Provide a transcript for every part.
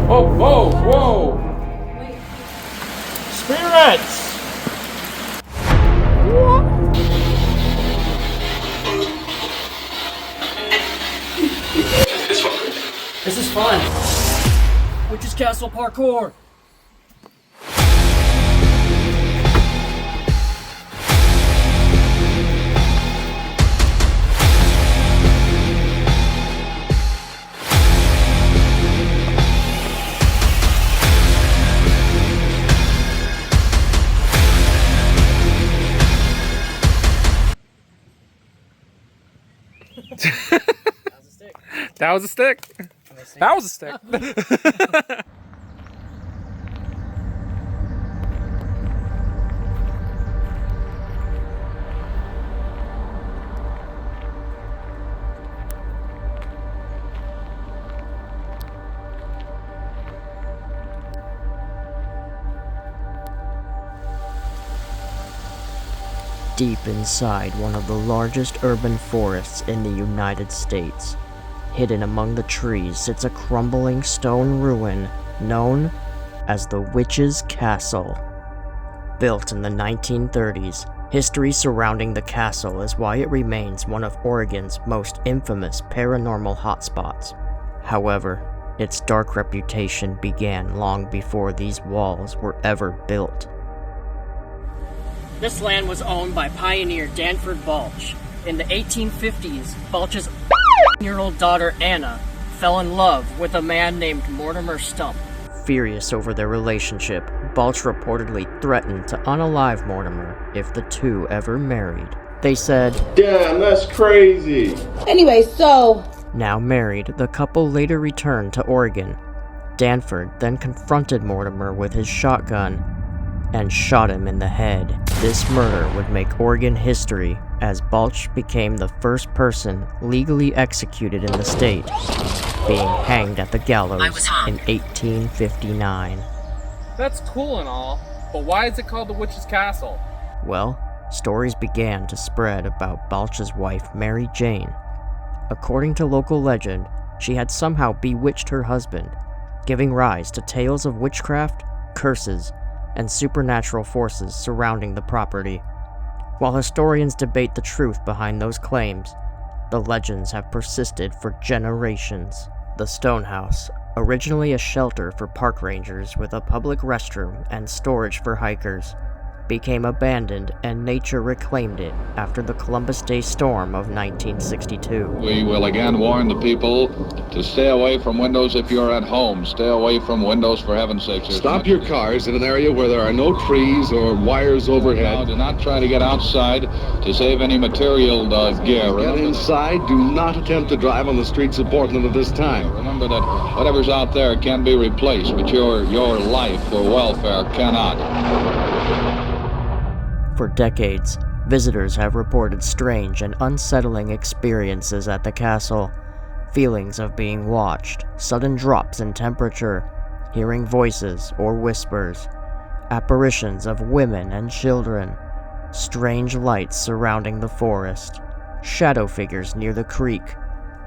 Whoa! Wait. Spirits! This is fun. Witch's Castle Parkour. That was a stick. That was a stick. Deep inside one of the largest urban forests in the United States, hidden among the trees sits a crumbling stone ruin known as the Witch's Castle. Built in the 1930s, history surrounding the castle is why it remains one of Oregon's most infamous paranormal hotspots. However, its dark reputation began long before these walls were ever built. This land was owned by pioneer Danford Balch. In the 1850s, Balch's year-old daughter Anna fell in love with a man named Mortimer Stump. Furious over their relationship, Balch reportedly threatened to unalive Mortimer if the two ever married. They said, "Damn, that's crazy." Anyway, so... Now married, the couple later returned to Oregon. Danford then confronted Mortimer with his shotgun and shot him in the head. This murder would make Oregon history, as Balch became the first person legally executed in the state, being hanged at the gallows in 1859. That's cool and all, but why is it called the Witch's Castle? Well, stories began to spread about Balch's wife, Mary Jane. According to local legend, she had somehow bewitched her husband, giving rise to tales of witchcraft, curses, and supernatural forces surrounding the property. While historians debate the truth behind those claims, the legends have persisted for generations. The Stone House, originally a shelter for park rangers with a public restroom and storage for hikers, became abandoned and nature reclaimed it after the Columbus Day storm of 1962. We will again warn the people to stay away from windows if you're at home. Stay away from windows, for heaven's sake. Stop your cars in an area where there are no trees or wires overhead. No, do not try to get outside to save any material gear. Get inside. Do not attempt to drive on the streets of Portland at this time. Remember that whatever's out there can be replaced, but your life or welfare cannot. For decades, visitors have reported strange and unsettling experiences at the castle. Feelings of being watched, sudden drops in temperature, hearing voices or whispers, apparitions of women and children, strange lights surrounding the forest, shadow figures near the creek,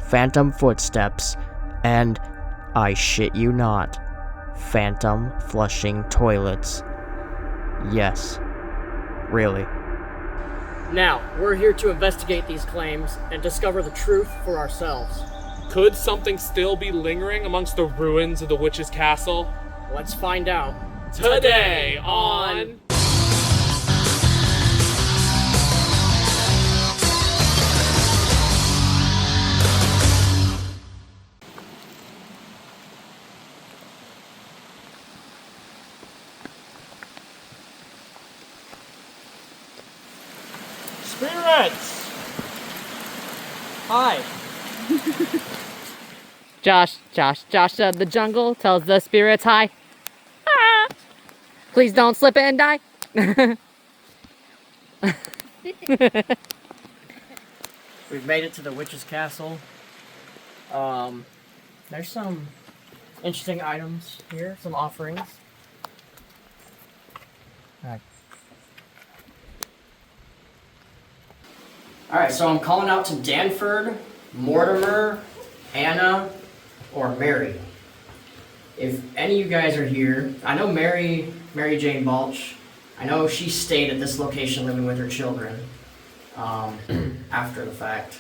phantom footsteps, and, I shit you not, phantom flushing toilets. Yes. Really. Now, we're here to investigate these claims and discover the truth for ourselves. Could something still be lingering amongst the ruins of the Witch's Castle? Let's find out. Today on... Spirits! Hi. Josh, the jungle tells the spirits hi. Ah! Please don't slip it and die. We've made it to the Witch's Castle. There's some interesting items here, some offerings. Alright, so I'm calling out to Danford, Mortimer, Anna, or Mary. if any of you guys are here, I know Mary Jane Balch, I know she stayed at this location living with her children after the fact.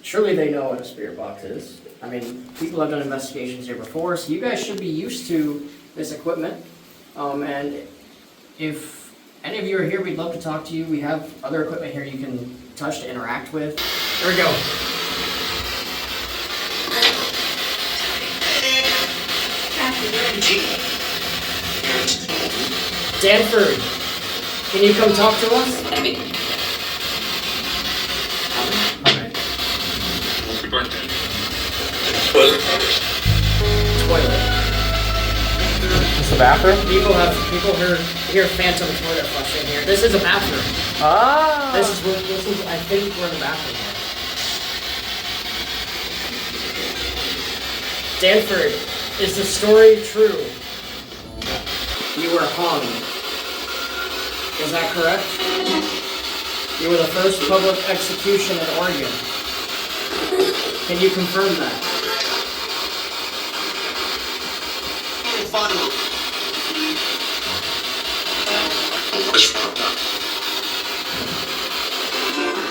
Surely they know what a spirit box is. I mean, people have done investigations here before, so you guys should be used to this equipment. And if any of you are here, we'd love to talk to you. We have other equipment here you can touch to interact with. Here we go. Danford, can you come talk to us? Alright. Toilet. It's the bathroom? People hear phantom toilet flushing here. This is a bathroom. Ah! This is I think we're in the bathroom here. Danford, is the story true? You were hung. Is that correct? You were the first public execution in Oregon. Can you confirm that?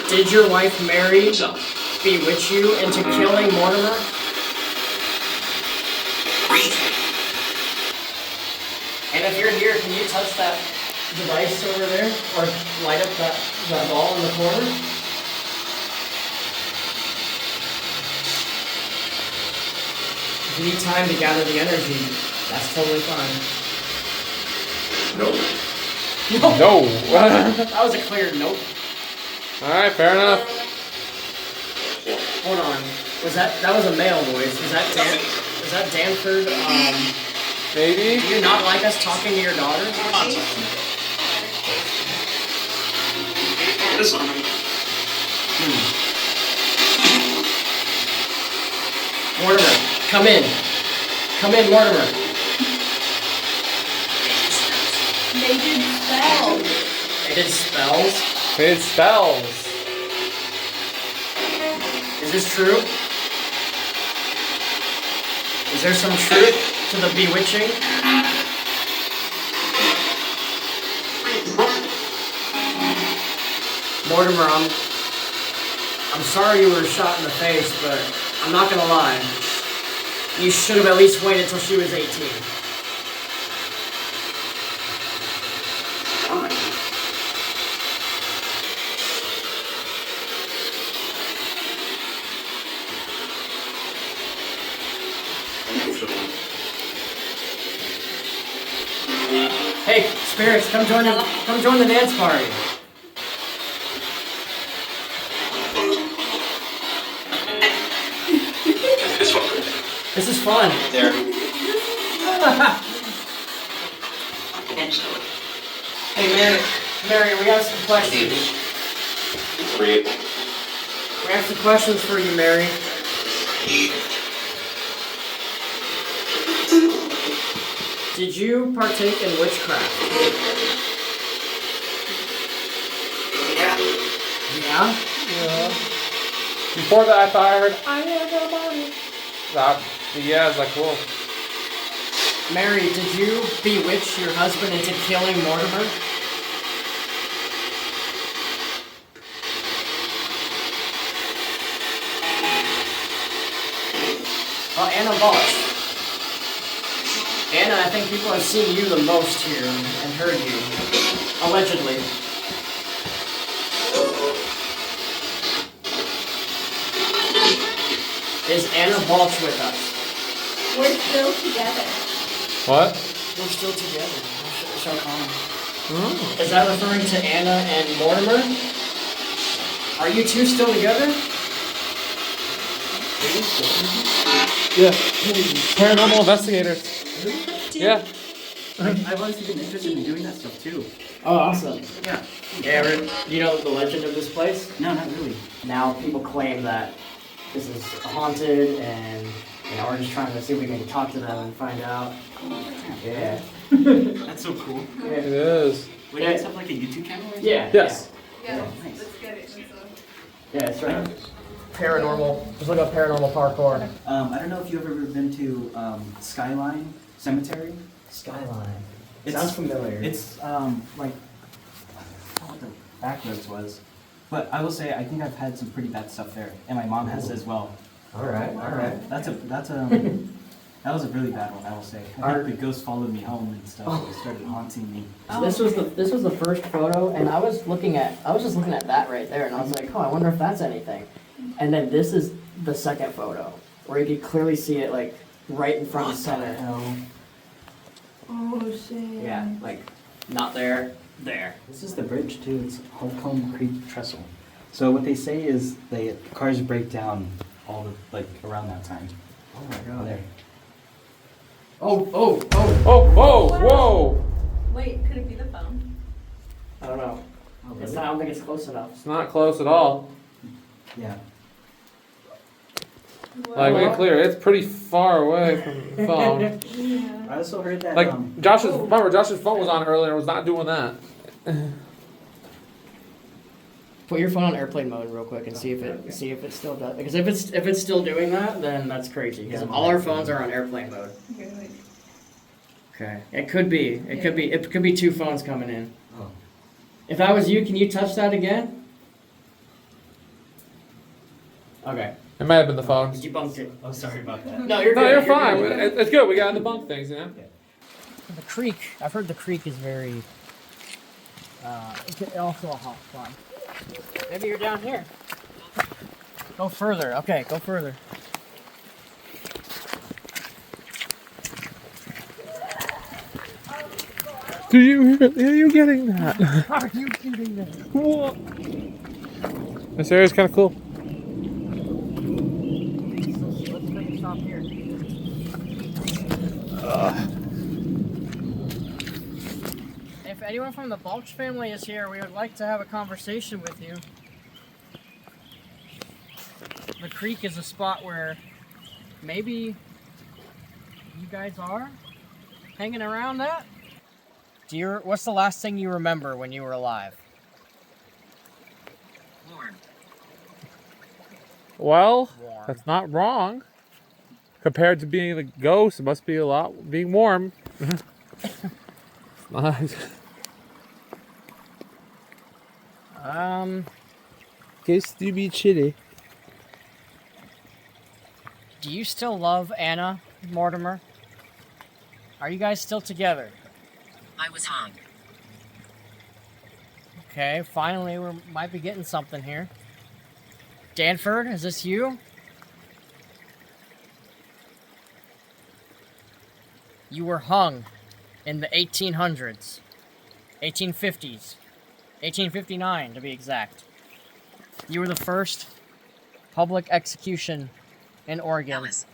Did your wife Mary bewitch you into killing Mortimer? And if you're here, can you touch that device over there? Or light up that ball in the corner? If you need time to gather the energy, that's totally fine. Nope. No! That was a clear nope. Alright, fair enough. Hold on. That was a male voice. Is that Danford? Maybe? Do you not like us talking to your daughter? This one. Mortimer, come in. Come in, Mortimer. They did spells. They did spells. It spells. Is this true? Is there some truth to the bewitching? Mortimer, I'm sorry you were shot in the face, but I'm not gonna lie. You should have at least waited till she was 18. Hey, spirits, come join the dance party. This is fun. There. Hey, Mary, we have some questions. Read. We have some questions for you, Mary. Did you partake in witchcraft? Yeah. Yeah? Yeah. Before that, I thought I heard, I am the money. Yeah, it's like, cool. Mary, did you bewitch your husband into killing Mortimer? Oh, Anna Balch. Anna, I think people have seen you the most here and heard you. Allegedly. Is Anna Balch with us? We're still together. What? We're still together. So calm. Is that referring to Anna and Mortimer? Are you two still together? Yeah. Paranormal investigators. Yeah. I've always been interested in doing that stuff too. Oh, awesome. Yeah. Aaron, do you know the legend of this place? No, not really. Now people claim that this is haunted, and we're just trying to see if we can talk to them and find out. Yeah. That's so cool. Yeah. It is. Wait, you guys have like a YouTube channel or something? Yeah. Yes. Yeah, nice. let's get it. Yeah, that's right. Paranormal. Just look up paranormal parkour. I don't know if you've ever been to Skyline cemetery. Skyline. It's- Sounds familiar. It's like I don't know what the back roads was, but I will say I think I've had some pretty bad stuff there, and my mom has as well. All right. That's a that was a really bad one, I will say. I think the ghost followed me home and stuff. It started haunting me. So this was the first photo, and I was just looking at that right there, and I was like, oh, I wonder if that's anything. And then this is the second photo, where you can clearly see it like right in front of center. Oh shit. Yeah, like not there, there. This is the bridge too. It's Holcomb Creek Trestle. So what they say is cars break down all the around that time. Oh my god. There. Oh. Oh, whoa! Wait, could it be the phone? I don't know. I don't think it's close enough. It's not close at all. Yeah. Like, we clear, it's pretty far away from the phone. Yeah. I also heard that. Like, Josh's phone was on earlier and was not doing that. Put your phone on airplane mode real quick and see if it still does. Because if it's still doing that, then that's crazy. Because all our phones are on airplane mode. Okay, wait. Okay. It could be. It could be two phones coming in. Oh. If I was you, can you touch that again? Okay. It might have been the phone. Debunked it. Oh, sorry about that. No, you're good. No, you're fine. good. It's good. We got to debunk things, you know? The creek. I've heard the creek is very. It's also a hot spot. Maybe you're down here. Go further. Okay, go further. Are you getting that? Are you kidding me? What? This area's kind of cool. Let's make a stop here. If anyone from the Balch family is here, we would like to have a conversation with you. The creek is a spot where maybe you guys are hanging around at. What's the last thing you remember when you were alive? Well, Warm. that's not wrong. Compared to being a ghost, it must be a lot being warm. Nice. Guess to be chilly. Do you still love Anna, Mortimer? Are you guys still together? I was hung. Okay, finally we might be getting something here. Danford, is this you? You were hung in the 1800s. 1850s. 1859 to be exact. You were the first public execution in Oregon. Alice.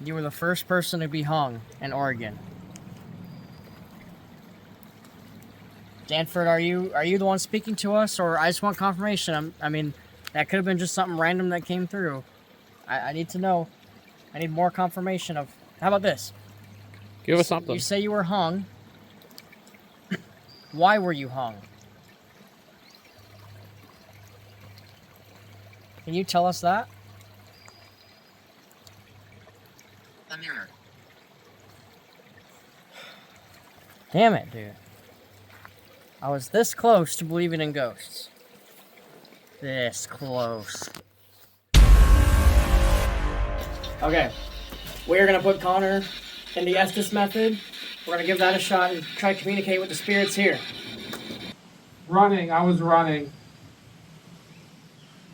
You were the first person to be hung in Oregon. Danford, are you the one speaking to us, or I just want confirmation? I mean, that could have been just something random that came through. I need to know. I need more confirmation of. How about this? Give us something. You say you were hung. Why were you hung? Can you tell us that? A mirror. Damn it, dude. I was this close to believing in ghosts. This close. Okay. We're gonna put Connor in the Estes Method. We're gonna give that a shot and try to communicate with the spirits here. Running. I was running.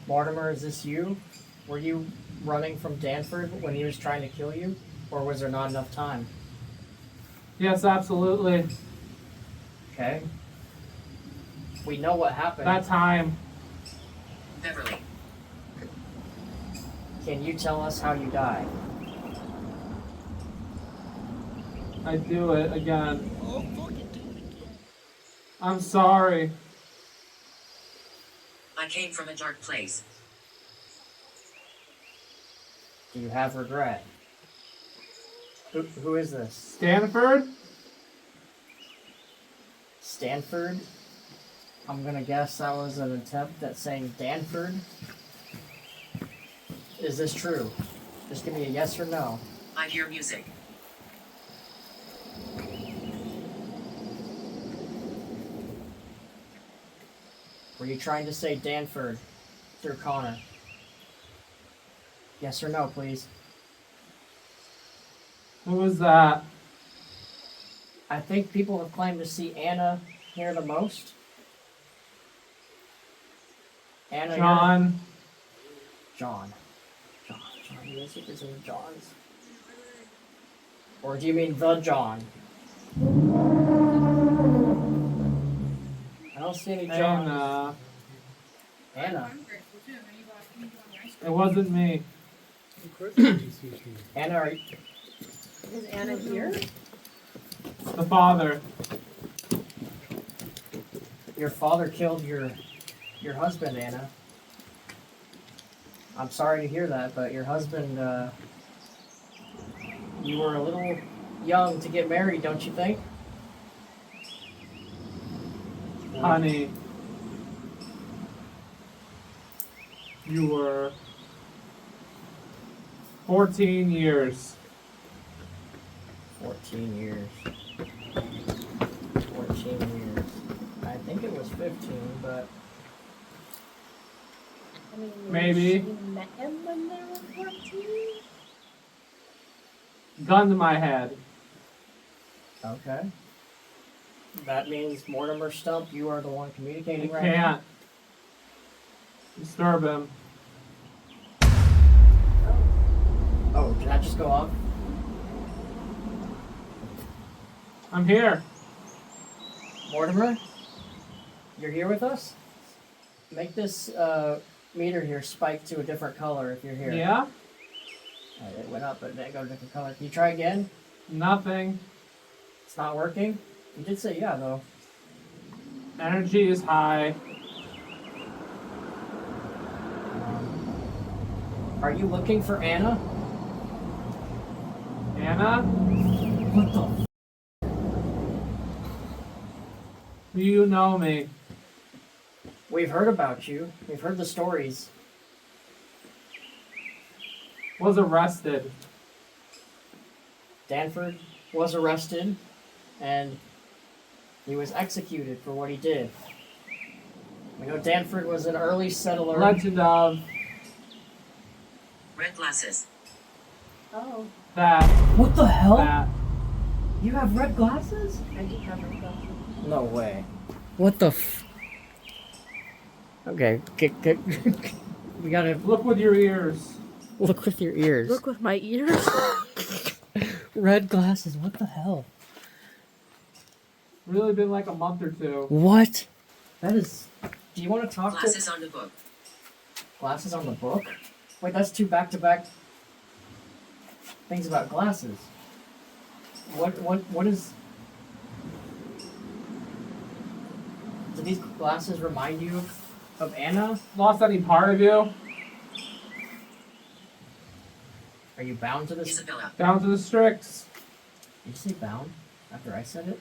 Mortimer, is this you? Were you running from Danford when he was trying to kill you? Or was there not enough time? Yes, absolutely. Okay. We know what happened. That time. Beverly. Can you tell us how you died? I do it again. I'm sorry. I came from a dark place. Do you have regret? Who is this? Stanford? Stanford? I'm gonna guess that was an attempt at saying Danford. Is this true? Just give me a yes or no. I hear music. Were you trying to say Danford through Connor? Yes or no, please. Who was that? I think people have claimed to see Anna here the most. Anna. John. John. Yes, it is in John's. Or do you mean the John? I don't see any Johns. Anna. It wasn't me. Anna, are you... Is Anna here? The father. Your father killed your husband, Anna. I'm sorry to hear that, but your husband, you were a little young to get married, don't you think? Honey. You were 14 years. 14 years. 14 years. I think it was 15, but... I mean, Maybe. You met him when they were 14? Gun to my head. Okay. That means Mortimer Stump, you are the one communicating You right now? can't disturb him. Oh, did that just go off? I'm here. Mortimer? You're here with us? Make this meter here spike to a different color if you're here. Yeah? It went up, but it didn't go to a different color. Can you try again? Nothing. It's not working? You did say yeah, though. Energy is high. Are you looking for Anna? Anna? What the Do you know me? We've heard about you. We've heard the stories. Was arrested. Danford was arrested, and he was executed for what he did. We know Danford was an early settler. Legend of Red glasses. Oh, that. What the hell? That. You have red glasses? I do have a glasses. No way. What the f... Okay, we gotta Look with your ears. look with your ears. Look with my ears. Red glasses, what the hell? Really been like a month or two. What? That is... Do you want to talk Glasses to... on the book. Glasses on the book? Wait, that's two back-to-back things about glasses. What is... Do these glasses remind you of Anna? Lost any part of you? Are you bound to this? Isabella. Down to the Strix. Did you say bound after I said it?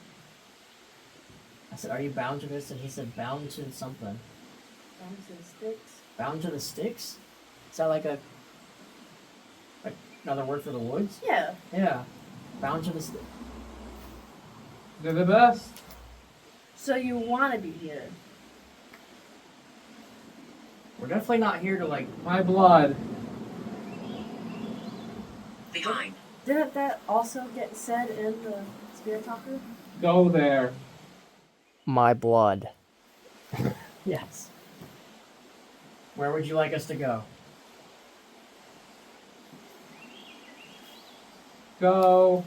I said, are you bound to this? And he said, bound to something. Bound to the sticks. Bound to the sticks? Is that like another word for the woods? Yeah. Yeah. Bound to the sticks. They're the best. So you want to be here? We're definitely not here to like... My blood. Behind. Didn't that also get said in the Spirit Talker? Go there. My blood. Yes. Where would you like us to go? Go.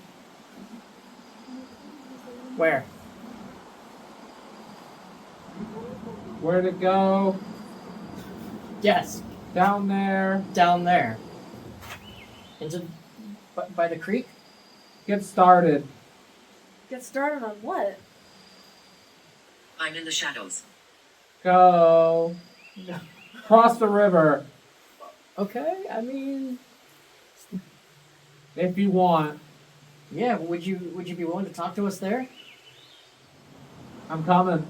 Where? Where to go? Yes. Down there. Down there. Into... by the creek? Get started. Get started on what? I'm in the shadows. Go. Cross the river. Okay, I mean... If you want. Yeah, would you be willing to talk to us there? I'm coming.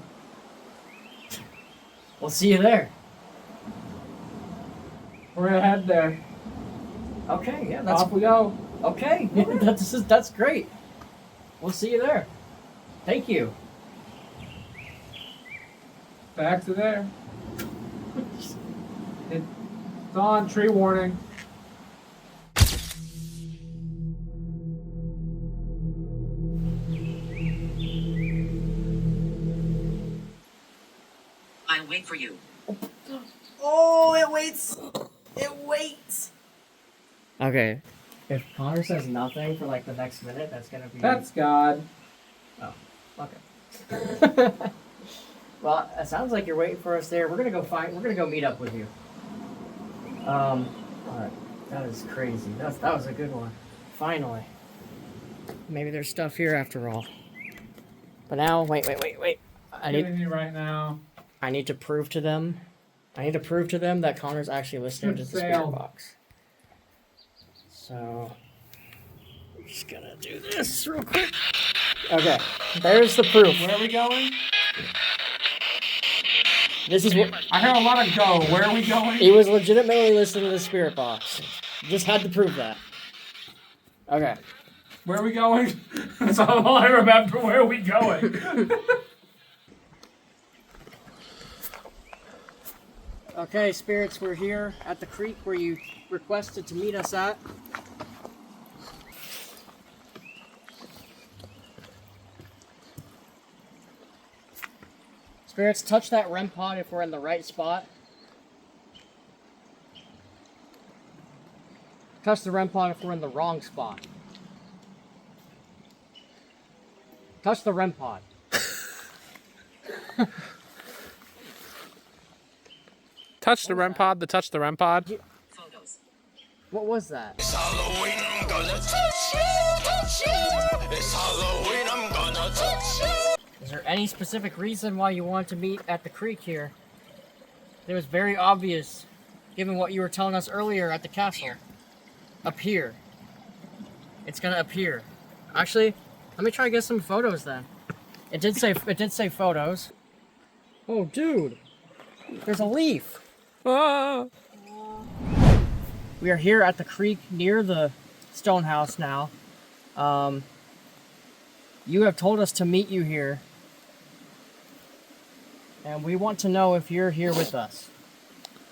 We'll see you there. We're gonna head there. Okay, yeah, that's... Off we go. Okay, that's great. We'll see you there. Thank you. Back to there. It's on. Tree warning. I'll wait for you. Oh, it waits. It waits. Okay. If Connor says nothing for like the next minute, that's gonna be. That's God. Oh, okay. Well, it sounds like you're waiting for us there. We're gonna go meet up with you. All right. That is crazy. That was a good one. Finally. Maybe there's stuff here after all. But now, wait. I'm giving you right now. I need to prove to them that Connor's actually listening to the spirit box. So, I'm just gonna do this real quick. Okay, there's the proof. Where are we going? This is what I heard a lot of go. Where are we going? he was legitimately listening to the spirit box. Just had to prove that. Okay. Where are we going? That's all I remember. Where are we going? Okay, spirits, we're here at the creek where you requested to meet us at. Spirits, touch that REM pod if we're in the right spot. Touch the REM pod if we're in the wrong spot. Touch the REM pod. Touch the REM pod. Touch the REM pod. Photos. What was that? It's Halloween, I'm gonna touch you, touch you. It's Halloween, I'm gonna touch you. Is there any specific reason why you wanted to meet at the creek here? It was very obvious, given what you were telling us earlier at the castle. Appear. It's gonna appear. Actually, let me try to get some photos then. It did say photos. Oh, dude, there's a leaf. Ah. We are here at the creek near the stone house now. You have told us to meet you here. And we want to know if you're here with us.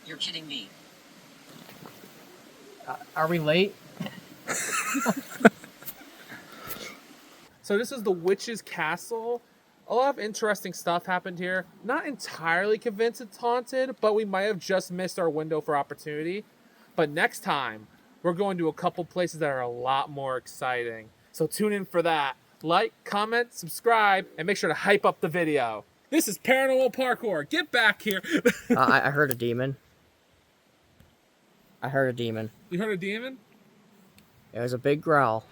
You're kidding me. Are we late? So this is the witch's castle. A lot of interesting stuff happened here. Not entirely convinced it's haunted, but we might have just missed our window for opportunity. But next time, we're going to a couple places that are a lot more exciting. So tune in for that. Like, comment, subscribe, and make sure to hype up the video. This is Paranormal Parkour. Get back here. I heard a demon. I heard a demon. You heard a demon? It was a big growl.